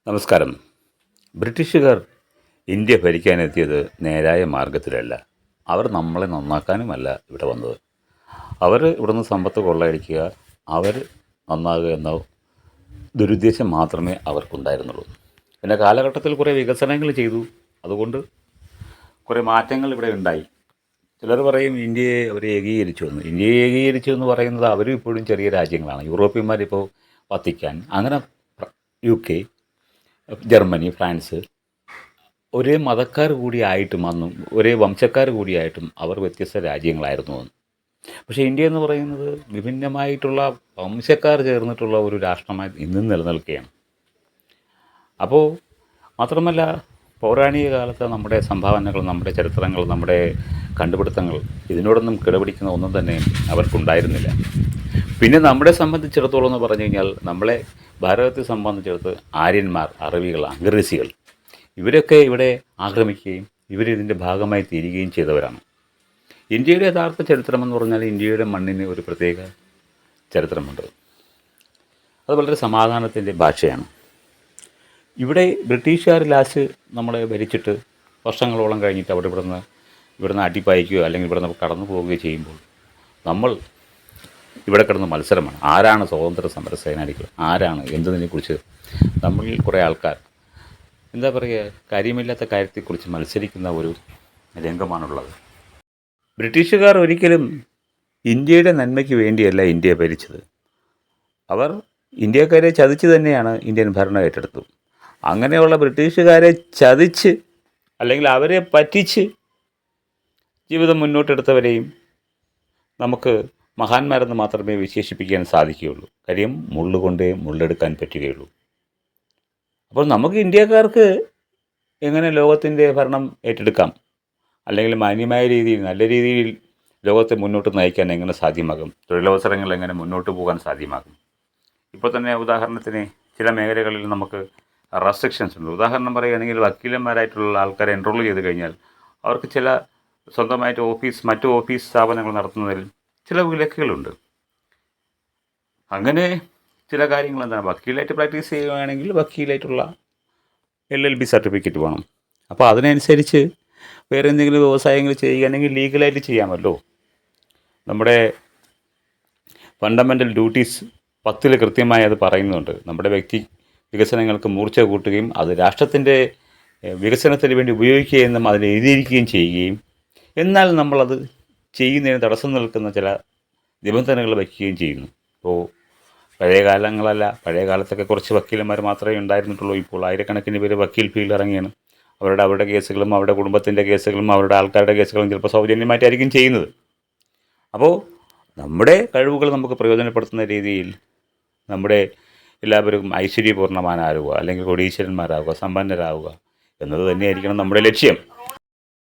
നമസ്കാരം. ബ്രിട്ടീഷുകാർ ഇന്ത്യ ഭരിക്കാനെത്തിയത് നേരായ മാർഗത്തിലല്ല. അവർ നമ്മളെ നന്നാക്കാനുമല്ല ഇവിടെ വന്നത്. അവർ ഇവിടുന്ന് സമ്പത്ത് കൊള്ളയടിക്കുക, അവർ നന്നാകുക എന്ന ദുരുദ്ദേശം മാത്രമേ അവർക്കുണ്ടായിരുന്നുള്ളൂ. പിന്നെ കാലഘട്ടത്തിൽ കുറേ വികസനങ്ങൾ ചെയ്തു. അതുകൊണ്ട് കുറേ മാറ്റങ്ങൾ ഇവിടെ ഉണ്ടായി. ചിലർ പറയും ഇന്ത്യയെ അവർ ഏകീകരിച്ചു എന്ന്. ഇന്ത്യയെ ഏകീകരിച്ചു എന്ന് പറയുന്നത് അവരും ഇപ്പോഴും ചെറിയ രാജ്യങ്ങളാണ്. യൂറോപ്യന്മാരിപ്പോൾ വത്തിക്കാൻ, അങ്ങനെ UK, ജർമ്മനി, ഫ്രാൻസ് ഒരേ മതക്കാർ കൂടിയായിട്ടും അന്നും ഒരേ വംശക്കാർ കൂടിയായിട്ടും അവർ വ്യത്യസ്ത രാജ്യങ്ങളായിരുന്നു അന്ന്. പക്ഷേ ഇന്ത്യ എന്ന് പറയുന്നത് വിഭിന്നമായിട്ടുള്ള വംശക്കാർ ചേർന്നിട്ടുള്ള ഒരു രാഷ്ട്രമായി ഇന്നും നിലനിൽക്കുകയാണ്. അപ്പോൾ മാത്രമല്ല, പൗരാണിക കാലത്ത് നമ്മുടെ സംഭാവനകൾ, നമ്മുടെ ചരിത്രങ്ങൾ, നമ്മുടെ കണ്ടുപിടുത്തങ്ങൾ ഇതിനോടൊന്നും കിടപിടിക്കുന്ന ഒന്നും തന്നെ അവർക്കുണ്ടായിരുന്നില്ല. പിന്നെ നമ്മളെ സംബന്ധിച്ചിടത്തോളം എന്ന് പറഞ്ഞു കഴിഞ്ഞാൽ, നമ്മളെ ഭാരതത്തെ സംബന്ധിച്ചിടത്ത് ആര്യന്മാർ, അറബികൾ, അംഗ്രേസികൾ ഇവരൊക്കെ ഇവിടെ ആക്രമിക്കുകയും ഇവരിതിൻ്റെ ഭാഗമായി തീരുകയും ചെയ്തവരാണ്. ഇന്ത്യയുടെ യഥാർത്ഥ ചരിത്രമെന്ന് പറഞ്ഞാൽ ഇന്ത്യയുടെ മണ്ണിന് ഒരു പ്രത്യേക ചരിത്രമുണ്ട്. അത് വളരെ സമാധാനത്തിൻ്റെ ഭാഷയാണ്. ഇവിടെ ബ്രിട്ടീഷുകാർ ലാസ്റ്റ് നമ്മളെ ഭരിച്ചിട്ട് വർഷങ്ങളോളം കഴിഞ്ഞിട്ട് ഇവിടുന്ന് അടിപ്പായിക്കുകയോ അല്ലെങ്കിൽ ഇവിടുന്ന് കടന്നു പോവുകയോ ചെയ്യുമ്പോൾ നമ്മൾ ഇവിടെ കിടന്ന് മത്സരമാണ്. ആരാണ് സ്വാതന്ത്ര്യ സമര സേനാനികൾ, ആരാണ് എന്നതിനെക്കുറിച്ച് നമ്മളിൽ കുറേ ആൾക്കാർ എന്താ പറയുക, കാര്യമില്ലാത്ത കാര്യത്തെക്കുറിച്ച് മത്സരിക്കുന്ന ഒരു രംഗമാണുള്ളത്. ബ്രിട്ടീഷുകാർ ഒരിക്കലും ഇന്ത്യയുടെ നന്മയ്ക്ക് വേണ്ടിയല്ല ഇന്ത്യയെ ഭരിച്ചത്. അവർ ഇന്ത്യക്കാരെ ചതിച്ച് തന്നെയാണ് ഇന്ത്യൻ ഭരണം ഏറ്റെടുത്തത്. അങ്ങനെയുള്ള ബ്രിട്ടീഷുകാരെ ചതിച്ച് അല്ലെങ്കിൽ അവരെ പറ്റിച്ച് ജീവിതം മുന്നോട്ടെടുത്തവരെയും നമുക്ക് മഹാന്മാരെന്ന് മാത്രമേ വിശേഷിപ്പിക്കാൻ സാധിക്കുകയുള്ളൂ. കാര്യം മുള്ളുകൊണ്ടേ മുള്ളെടുക്കാൻ പറ്റുകയുള്ളൂ. അപ്പോൾ നമുക്ക് ഇന്ത്യക്കാർക്ക് എങ്ങനെ ലോകത്തിൻ്റെ ഭരണം ഏറ്റെടുക്കാം, അല്ലെങ്കിൽ മാന്യമായ രീതിയിൽ നല്ല രീതിയിൽ ലോകത്തെ മുന്നോട്ട് നയിക്കാൻ എങ്ങനെ സാധ്യമാകും, തൊഴിലവസരങ്ങൾ എങ്ങനെ മുന്നോട്ട് പോകാൻ സാധ്യമാകും. ഇപ്പോൾ തന്നെ ഉദാഹരണത്തിന് ചില മേഖലകളിൽ നമുക്ക് റെസ്ട്രിക്ഷൻസ് ഉണ്ട്. ഉദാഹരണം പറയുകയാണെങ്കിൽ വക്കീലന്മാരായിട്ടുള്ള ആൾക്കാരെ എൻറോൾ ചെയ്ത് കഴിഞ്ഞാൽ അവർക്ക് ചില സ്വന്തമായിട്ട് മറ്റു ഓഫീസ് സ്ഥാപനങ്ങൾ നടത്തുന്നതിൽ ചില വിലക്കുകളുണ്ട്. അങ്ങനെ ചില കാര്യങ്ങൾ എന്താണ്, വക്കീലായിട്ട് പ്രാക്ടീസ് ചെയ്യുകയാണെങ്കിൽ വക്കീലായിട്ടുള്ള LLB സർട്ടിഫിക്കറ്റ് വേണം. അപ്പോൾ അതിനനുസരിച്ച് വേറെ എന്തെങ്കിലും വ്യവസായങ്ങൾ ചെയ്യുകയാണെങ്കിൽ ലീഗലായിട്ട് ചെയ്യാമല്ലോ. നമ്മുടെ ഫണ്ടമെൻ്റൽ ഡ്യൂട്ടീസ് 10 കൃത്യമായി അത് പറയുന്നുണ്ട്. നമ്മുടെ വ്യക്തി വികസനങ്ങൾക്ക് മൂർച്ച കൂട്ടുകയും അത് രാഷ്ട്രത്തിൻ്റെ വികസനത്തിന് വേണ്ടി ഉപയോഗിക്കുകയെന്നും അതിൽ എഴുതിയിരിക്കുകയും ചെയ്യുകയും എന്നാൽ നമ്മളത് ചെയ്യുന്നതിന് തടസ്സം നിൽക്കുന്ന ചില നിബന്ധനകൾ വയ്ക്കുകയും ചെയ്യുന്നു. ഇപ്പോൾ പഴയ കാലത്തൊക്കെ കുറച്ച് വക്കീലന്മാർ മാത്രമേ ഉണ്ടായിരുന്നിട്ടുള്ളൂ. ഇപ്പോൾ ആയിരക്കണക്കിന് പേര് വക്കീൽ ഫീൽഡ് ഇറങ്ങിയാണ്. അവരുടെ കേസുകളും അവരുടെ കുടുംബത്തിൻ്റെ കേസുകളും അവരുടെ ആൾക്കാരുടെ കേസുകളും ചിലപ്പോൾ സൗജന്യമായിട്ടായിരിക്കും ചെയ്യുന്നത്. അപ്പോൾ നമ്മുടെ കഴിവുകൾ നമുക്ക് പ്രയോജനപ്പെടുത്തുന്ന രീതിയിൽ നമ്മുടെ എല്ലാവരും ഐശ്വര്യപൂർണ്ണമാനാകുക, അല്ലെങ്കിൽ കോടീശ്വരന്മാരാകുക, സമ്പന്നരാകുക എന്നത് തന്നെയായിരിക്കണം നമ്മുടെ ലക്ഷ്യം.